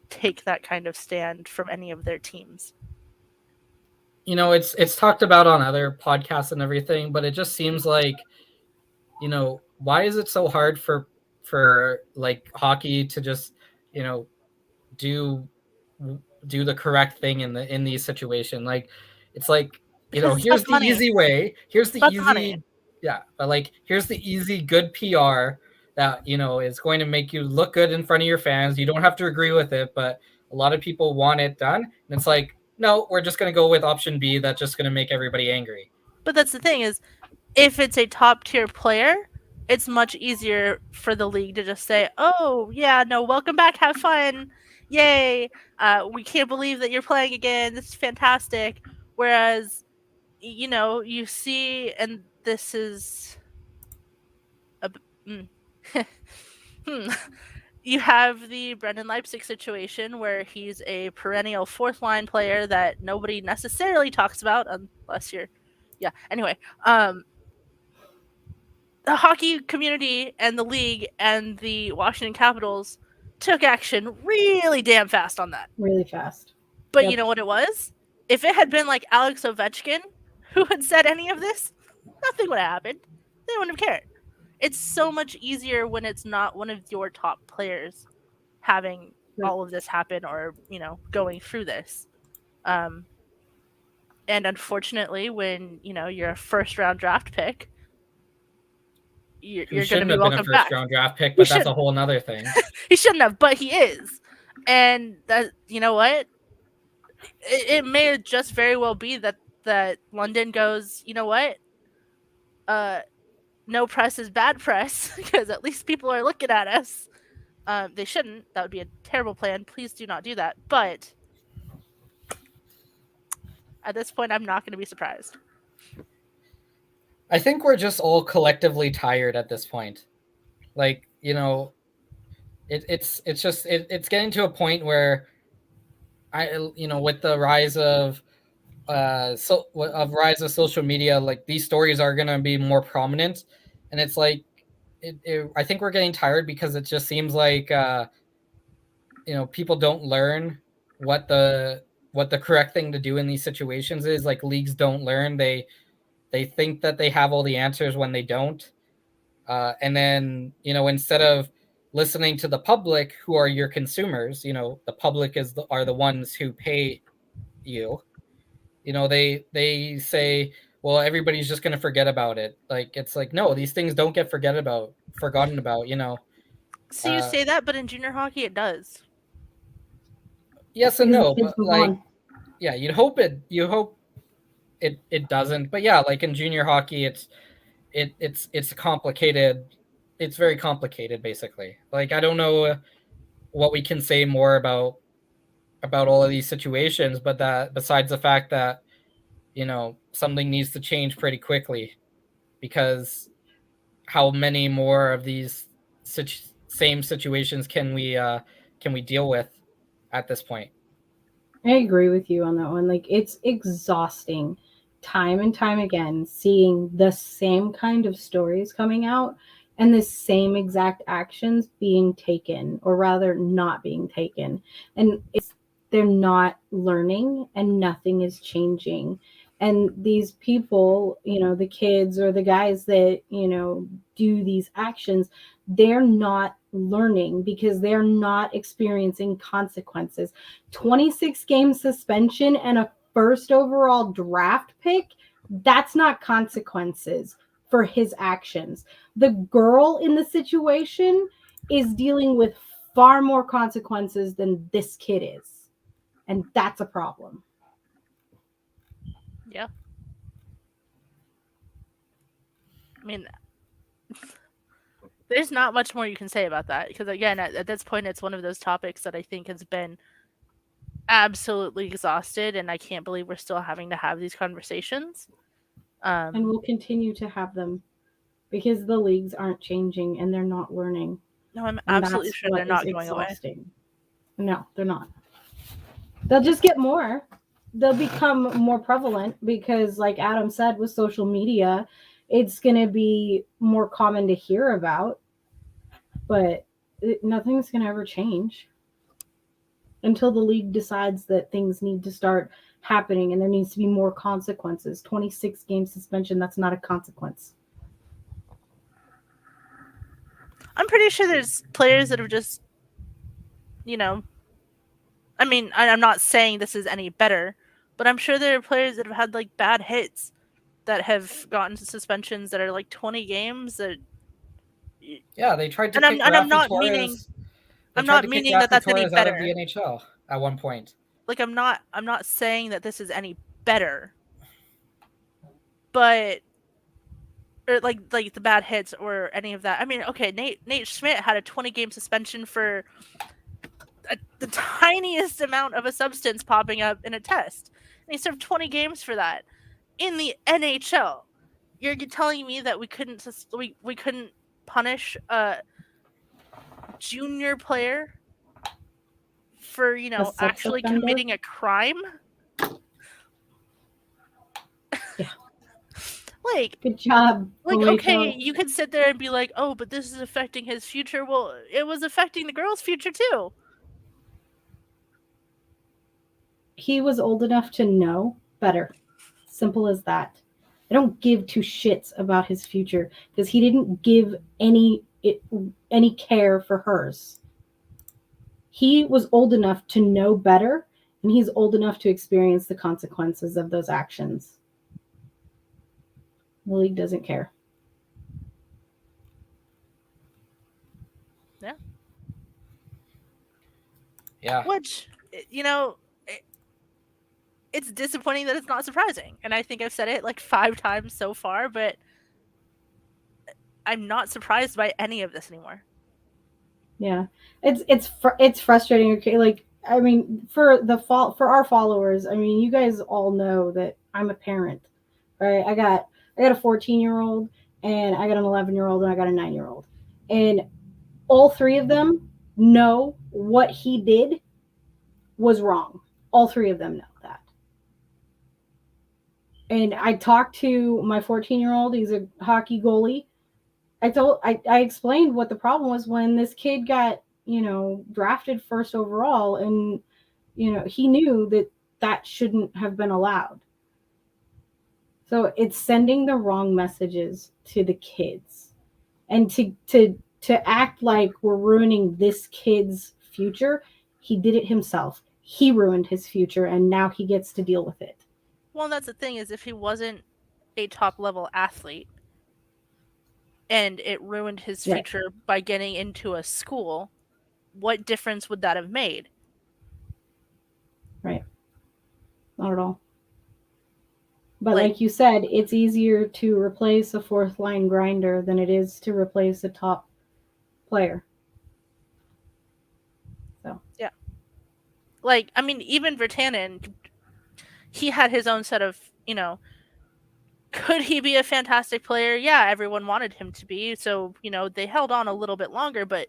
take that kind of stand from any of their teams. It's talked about on other podcasts and everything, but it just seems like, why is it so hard for like hockey to just, do the correct thing in these situations? Like, it's like, Because here's the easy way. Here's the easy, money. yeah, but like, here's the easy good PR that is going to make you look good in front of your fans. You don't have to agree with it, but a lot of people want it done, and it's like, no, we're just going to go with option B. That's just going to make everybody angry. But that's the thing is, if it's a top tier player, it's much easier for the league to just say, oh, yeah, no, welcome back, have fun, yay, we can't believe that you're playing again, this is fantastic. Whereas, you see, and this is you have the Brendan Leipzig situation where he's a perennial fourth line player that nobody necessarily talks about unless you're anyway. The hockey community and the league and the Washington Capitals took action really damn fast on that. Really fast. But you know what it was? If it had been like Alex Ovechkin who had said any of this, nothing would have happened. They wouldn't have cared. it's so much easier when it's not one of your top players having all of this happen or, going through this. Um, and unfortunately, when, you're a first round draft pick, Who you're going to shouldn't be have been a welcomed first back. round draft pick, He but that's a shouldn't. whole nother thing. He shouldn't have, but he is. And that, you know what? It may just very well be that London goes, you know what? No press is bad press because at least people are looking at us. They shouldn't. That would be a terrible plan. Please do not do that. But at this point, I'm not going to be surprised. I think we're just all collectively tired at this point. Like, it's getting to a point where with the rise of rise of social media, like these stories are going to be more prominent, and it's like I think we're getting tired because it just seems like people don't learn what the correct thing to do in these situations is. Like, leagues don't learn. They think that they have all the answers when they don't. And then, instead of listening to the public, who are your consumers, the public are the ones who pay you. They say, well, everybody's just going to forget about it. Like, it's like, no, these things don't get forgotten about. So you say that, but in junior hockey, it does. Yes and no, but like, yeah, you hope it doesn't. But yeah, like in junior hockey, it's complicated. It's very complicated, basically. Like, I don't know what we can say more about all of these situations, but that besides the fact that something needs to change pretty quickly, because how many more of these same situations can we deal with at this point? I agree with you on that one. Like, it's exhausting time and time again seeing the same kind of stories coming out and the same exact actions being taken, or rather not being taken. And they're not learning and nothing is changing. And these people, the kids or the guys that, do these actions, they're not learning because they're not experiencing consequences. 26 game suspension and a first overall draft pick, that's not consequences for his actions. The girl in the situation is dealing with far more consequences than this kid is. And that's a problem. Yeah. I mean, there's not much more you can say about that because, again, at this point, it's one of those topics that I think has been absolutely exhausted, and I can't believe we're still having to have these conversations. And we'll continue to have them because the leagues aren't changing and they're not learning. No, I'm absolutely sure they're not going away. No, they're not. They'll just get more. They'll become more prevalent because, like Adam said, with social media, it's going to be more common to hear about, but nothing's going to ever change until the league decides that things need to start happening and there needs to be more consequences. 26 game suspension, that's not a consequence. I'm pretty sure there's players that have just, I mean, I'm not saying this is any better, but I'm sure there are players that have had like bad hits that have gotten suspensions that are like 20 games. That yeah, they tried to and kick I'm not Torres. meaning that that's any Torres better. Out of the NHL at one point. Like, I'm not saying that this is any better, but or like the bad hits or any of that. I mean, okay, Nate Schmidt had a 20 game suspension for the tiniest amount of a substance popping up in a test, and he served 20 games for that in the NHL. You're telling me that we couldn't punish a junior player for actually committing a crime? Yeah. Like, good job. Like, okay, you could sit there and be like, oh, but this is affecting his future. Well, it was affecting the girl's future too. He was old enough to know better. Simple as that. I don't give two shits about his future because he didn't give any care for hers. He was old enough to know better, and he's old enough to experience the consequences of those actions. The league doesn't care. Yeah. Yeah. Which, it's disappointing that it's not surprising. And I think I've said it like 5 times so far, but I'm not surprised by any of this anymore. Yeah, it's frustrating. Okay, like I mean, for our followers, I mean, you guys all know that I'm a parent, right? I got a 14-year-old, and I got an 11-year-old, and I got a 9-year-old, and all three of them know what he did was wrong. All three of them know that. And I talked to my 14-year-old. He's a hockey goalie. I explained what the problem was when this kid got, drafted first overall, and he knew that that shouldn't have been allowed. So it's sending the wrong messages to the kids, and to act like we're ruining this kid's future. He did it himself. He ruined his future, and now he gets to deal with it. Well, that's the thing, is if he wasn't a top level athlete and it ruined his Right. future by getting into a school, what difference would that have made? Right. Not at all. But like you said, it's easier to replace a fourth line grinder than it is to replace a top player. So yeah, like I mean, even Virtanen, he had his own set of, could he be a fantastic player? Yeah, everyone wanted him to be, so they held on a little bit longer. But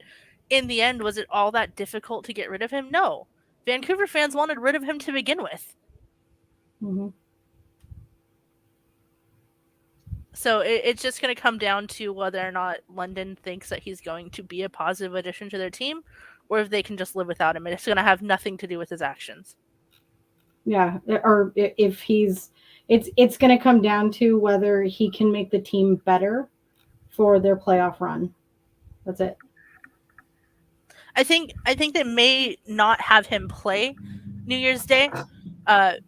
in the end, was it all that difficult to get rid of him? No, Vancouver fans wanted rid of him to begin with. Mm-hmm. So it's just going to come down to whether or not London thinks that he's going to be a positive addition to their team, or if they can just live without him. And it's going to have nothing to do with his actions. Yeah, or if it's going to come down to whether he can make the team better for their playoff run. That's it. I think they may not have him play New Year's Day,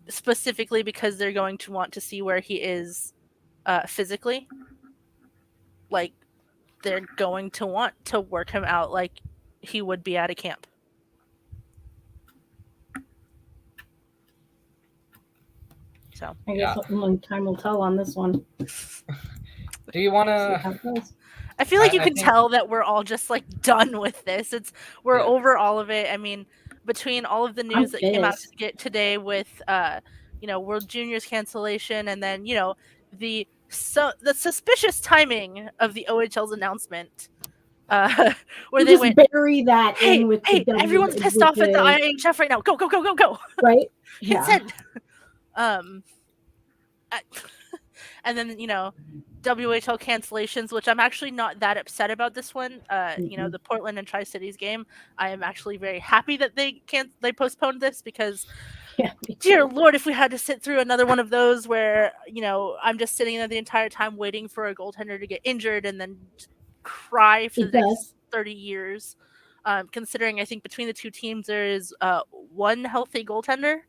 specifically because they're going to want to see where he is physically. Like, they're going to want to work him out like he would be at a camp. So I guess only time will tell on this one. Do you want to? I feel like you can tell that we're all just like done with this. We're over all of it. I mean, between all of the news that came out today with World Juniors cancellation, and then the suspicious timing of the OHL's announcement, where you they went bury that in with everyone's pissed off at the IHF right now. Go go go go go. Right. Consent. And then WHL cancellations, which I'm actually not that upset about this one. The Portland and Tri-Cities game, I am actually very happy that they postponed this, because dear Lord, if we had to sit through another one of those where I'm just sitting there the entire time waiting for a goaltender to get injured and then cry for the next 30 years. Considering I think between the two teams there is one healthy goaltender.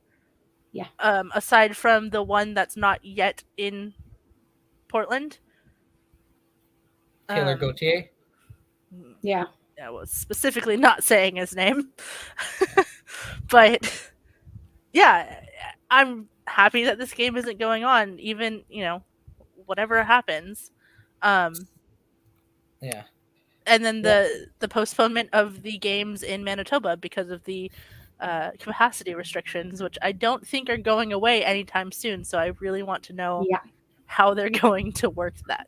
Yeah. Aside from the one that's not yet in Portland. Taylor Gauthier? Yeah. I was specifically not saying his name. But yeah, I'm happy that this game isn't going on, even, whatever happens. Yeah. And then the postponement of the games in Manitoba because of the capacity restrictions, which I don't think are going away anytime soon. So I really want to know how they're going to work that.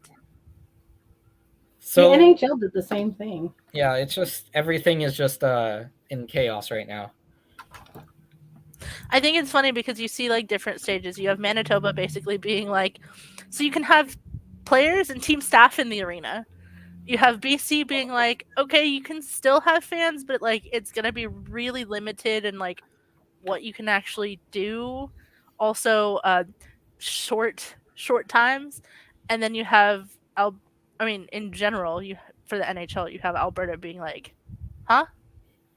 So the NHL did the same thing. Yeah, it's just everything is just in chaos right now. I think it's funny because you see like different stages. You have Manitoba basically being like, so you can have players and team staff in the arena. You have BC being like, okay, you can still have fans, but like it's gonna be really limited in like what you can actually do. Also, short short times, and then you have in general, for the NHL, you have Alberta being like, huh?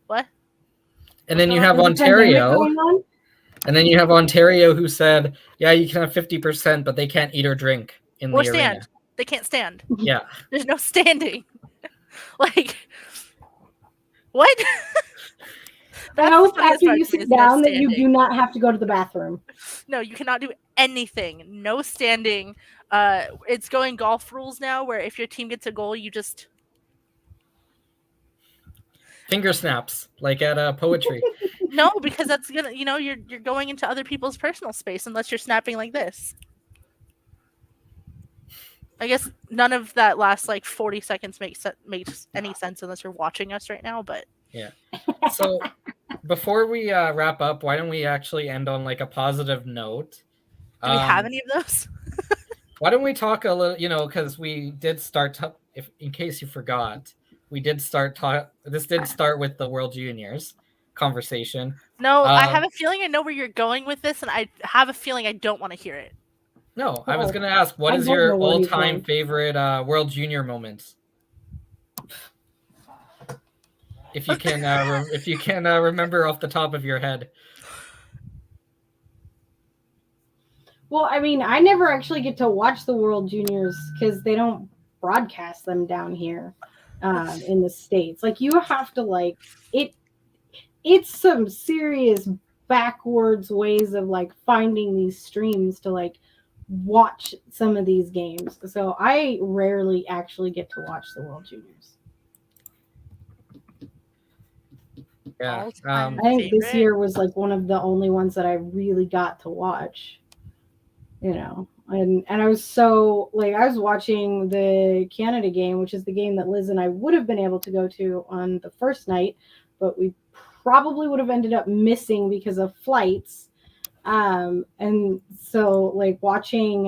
What? And then you have Ontario. And then you have Ontario who said, yeah, you can have 50%, but they can't eat or drink in Or the stand. arena. They can't stand. Yeah. There's no standing. Like, what? I hope after you sit down that you do not have to go to the bathroom. No, you cannot do anything. No standing. It's going golf rules now, where if your team gets a goal, you just finger snaps, like at poetry. No, because that's gonna, you're going into other people's personal space unless you're snapping like this. I guess none of that last like 40 seconds makes any sense unless you're watching us right now, but yeah. So before we wrap up, why don't we actually end on like a positive note? Do we have any of those? Why don't we talk a little, because we did start, in case you forgot, we did start this did start with the World Juniors conversation. No, I have a feeling I know where you're going with this, and I have a feeling I don't want to hear it. No, I was going to ask, what is your all-time favorite World Junior moment? If you can, remember off the top of your head. Well, I mean, I never actually get to watch the World Juniors because they don't broadcast them down here in the States. Like, you have to it's some serious backwards ways of finding these streams to watch some of these games. So I rarely actually get to watch the World Juniors. Yeah, I think this year was one of the only ones that I really got to watch. And I was so I was watching the Canada game, which is the game that Liz and I would have been able to go to on the first night, but we probably would have ended up missing because of flights. And so watching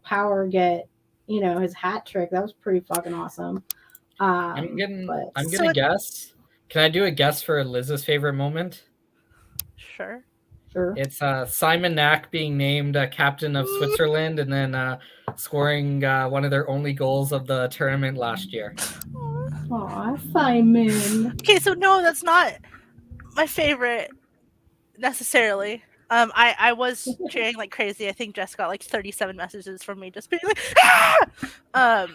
Power get his hat trick, that was pretty fucking awesome. I'm gonna guess. Can I do a guess for Liz's favorite moment? Sure. It's Simon Knack being named captain of Switzerland and then scoring one of their only goals of the tournament last year. Aw, Simon. Okay, so no, that's not my favorite necessarily. I was cheering like crazy. I think Jess got 37 messages from me just being like, ah!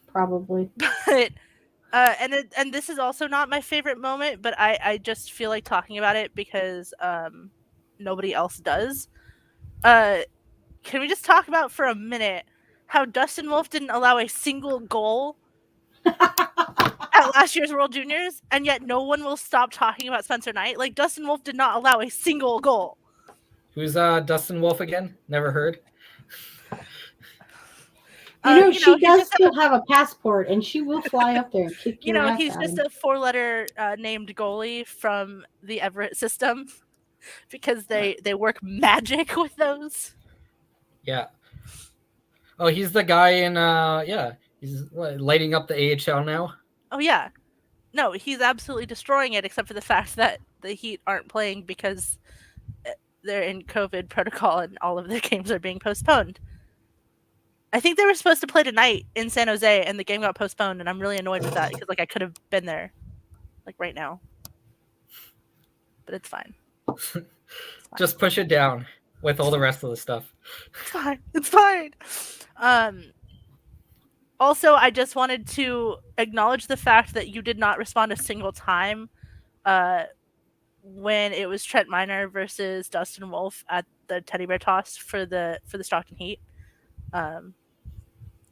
Probably. But and this is also not my favorite moment, but I just feel like talking about it because nobody else does. Can we just talk about for a minute how Dustin Wolf didn't allow a single goal at last year's World Juniors, and yet no one will stop talking about Spencer Knight? Dustin Wolf did not allow a single goal. Who's Dustin Wolf again? Never heard. She does still have a passport, and she will fly up there and kick your ass. He's just a 4-letter named goalie from the Everett system because they work magic with those. Yeah. Oh, he's the guy in he's lighting up the AHL now. Oh yeah. No, he's absolutely destroying it, except for the fact that the Heat aren't playing because they're in COVID protocol and all of their games are being postponed. I think they were supposed to play tonight in San Jose, and the game got postponed, and I'm really annoyed with that because I could have been there, right now. But it's fine. It's fine. Just push it down with all the rest of the stuff. It's fine. Also, I just wanted to acknowledge the fact that you did not respond a single time when it was Trent Miner versus Dustin Wolf at the teddy bear toss for the Stockton Heat.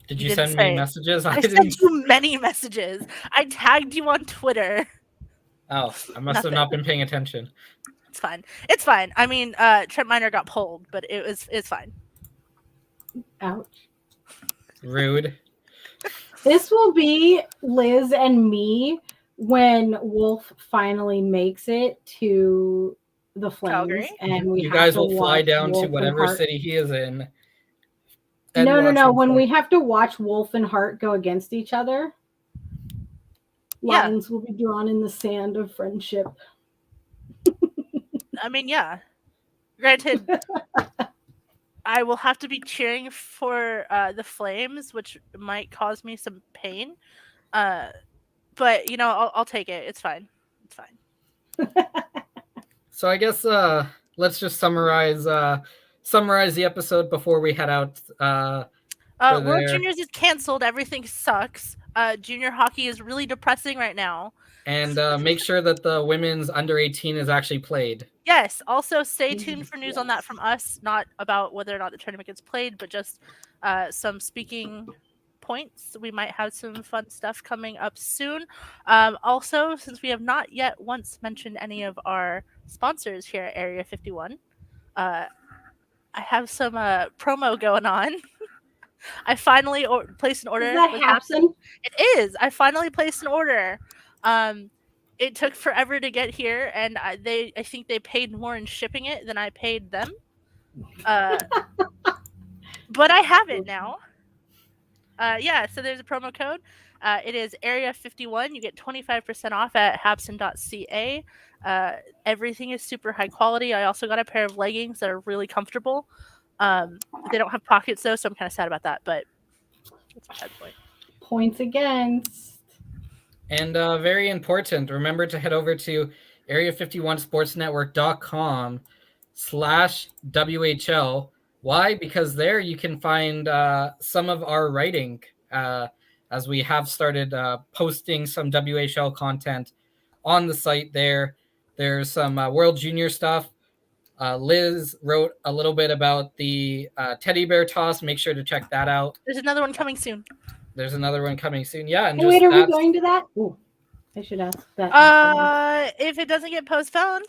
Did you send me messages? I sent you many messages. I tagged you on Twitter. Oh, I must have not been paying attention. It's fine. It's fine. I mean, Trent Miner got pulled, but it's fine. Ouch. Rude. This will be Liz and me when Wolf finally makes it to the Flames, Calgary? And you guys will fly down to whatever city he is in. No. When we have to watch Wolf and Hart go against each other, lines will be drawn in the sand of friendship. I mean, yeah. Granted, I will have to be cheering for the Flames, which might cause me some pain. But I'll take it. It's fine. It's fine. So I guess let's just summarize the episode before we head out. World Juniors is canceled. Everything sucks. Junior hockey is really depressing right now. And make sure that the women's under 18 is actually played. Yes. Also, stay tuned for news on that from us. Not about whether or not the tournament gets played, but just some speaking points. We might have some fun stuff coming up soon. Also, since we have not yet once mentioned any of our sponsors here at Area 51, I have some promo going on. I finally placed an order. Is that Hapson? It is. I finally placed an order. It took forever to get here, and I think they paid more in shipping it than I paid them. But I have it now. Yeah, so there's a promo code. It is Area 51. You get 25% off at Hapson.ca. Everything is super high quality. I also got a pair of leggings that are really comfortable. They don't have pockets though, so I'm kind of sad about that, but that's my point. Points against. And very important, remember to head over to area51sportsnetwork.com/WHL. Why? Because there you can find some of our writing, as we have started posting some WHL content on the site there. There's some World Junior stuff. Liz wrote a little bit about the teddy bear toss. Make sure to check that out. There's another one coming soon. Yeah, and hey, wait, are we going to that? Ooh, I should ask that. If it doesn't get postponed.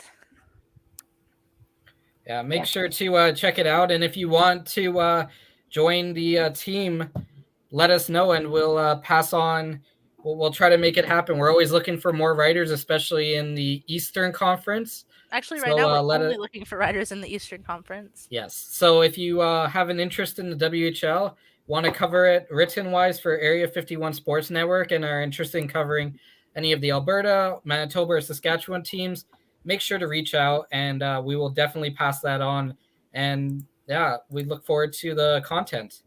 Yeah, make sure to check it out, and if you want to join the team, let us know, and we'll pass on. We'll try to make it happen. We're always looking for more writers, especially in the Eastern Conference. Actually, right now we're only looking for writers in the Eastern Conference. Yes. So if you have an interest in the WHL, want to cover it written-wise for Area 51 Sports Network, and are interested in covering any of the Alberta, Manitoba, or Saskatchewan teams, make sure to reach out, and we will definitely pass that on. And yeah, we look forward to the content.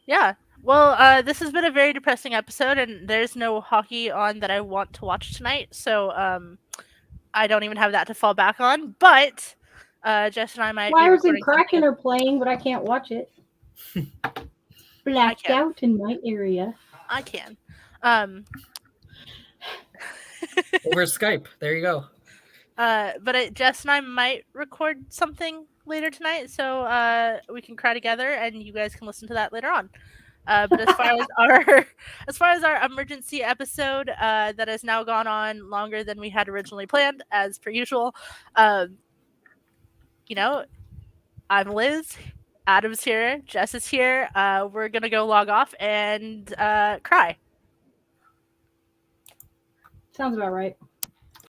Yeah. Well, this has been a very depressing episode, and there's no hockey on that I want to watch tonight, so I don't even have that to fall back on. But Jess and I might. Flyers and Kraken are playing, but I can't watch it. Blacked out in my area. I can. Over Skype. There you go. But Jess and I might record something later tonight, so we can cry together, and you guys can listen to that later on. But as far as our emergency episode that has now gone on longer than we had originally planned, as per usual, I'm Liz. Adam's here. Jess is here. We're gonna go log off and cry. Sounds about right.